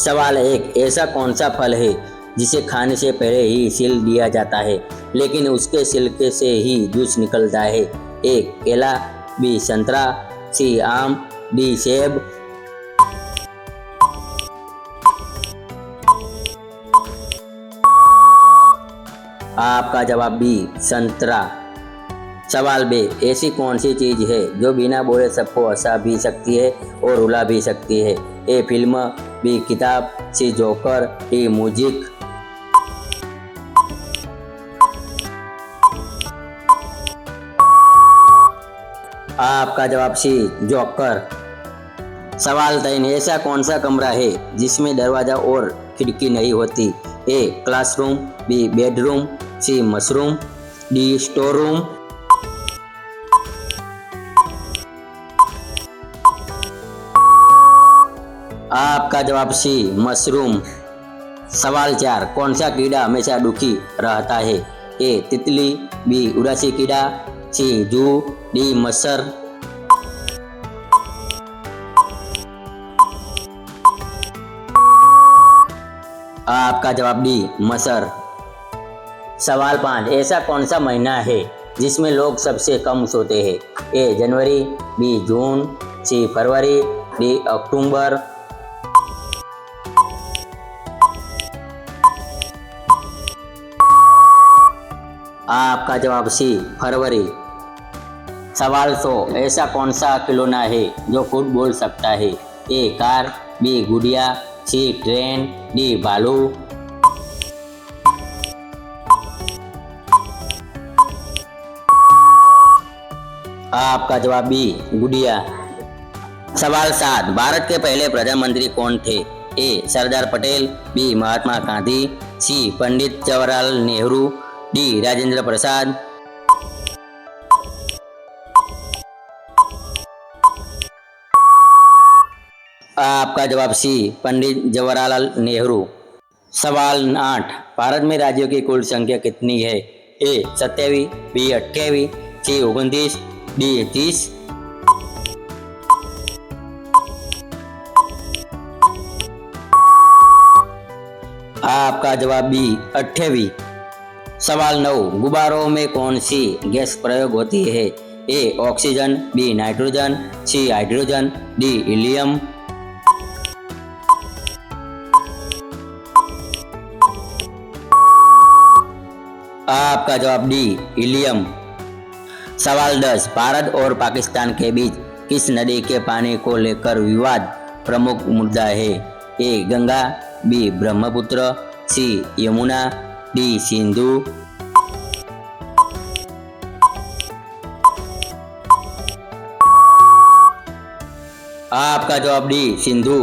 सवाल एक, ऐसा कौन सा फल है जिसे खाने से पहले ही छील दिया जाता है लेकिन उसके छिलके से ही जूस निकलता है? ए केला, बी संतरा, सी आम, डी सेब। आपका जवाब बी संतरा। सवाल बे, ऐसी कौन सी चीज है जो बिना बोले सबको हंसा भी सकती है और रुला भी सकती है? ए फिल्म, बी किताब, सी जोकर, डी म्यूजिक। आपका जवाब सी जोकर। सवाल 3, ऐसा कौन सा कमरा है जिसमें दरवाजा और खिड़की नहीं होती? A classroom, B bedroom, C mushroom, D store room. आपका जवाब सी मशरूम। सवाल 4, कौन सा कीड़ा हमेशा दुखी रहता है? ए तितली, बी उदासी कीड़ा, सी जू, डी मच्छर। आपका जवाब डी मच्छर। सवाल 5, ऐसा कौन सा महीना है जिसमें लोग सबसे कम सोते हैं? ए जनवरी, बी जून, सी फरवरी, डी अक्टूबर। आपका जवाब सी फरवरी। सवाल 100, ऐसा कौन सा खिलौना है जो खुद बोल सकता है? ए कार, बी गुड़िया, सी ट्रेन, डी भालू। आपका जवाब बी गुड़िया। सवाल 7, भारत के पहले प्रधानमंत्री कौन थे? ए सरदार पटेल, बी महात्मा गांधी, सी पंडित जवाहरलाल नेहरू, डी राजेंद्र प्रसाद। आपका जवाब सी पंडित जवाहरलाल नेहरू। सवाल 8, भारत में राज्यों की कुल संख्या कितनी है? ए 27, बी 28, सी 29, डी 30। आपका जवाब बी 28। सवाल 9, गुब्बारों में कौन सी गैस प्रयोग होती है? A oxygen, B nitrogen, C hydrogen, D helium. आपका जवाब डी हीलियम। सवाल 10, भारत और पाकिस्तान के बीच किस नदी के पानी को लेकर विवाद प्रमुख मुद्दा है? ए गंगा, बी ब्रह्मपुत्र, सी यमुना, डी सिंधु। आपका जवाब डी सिंधु।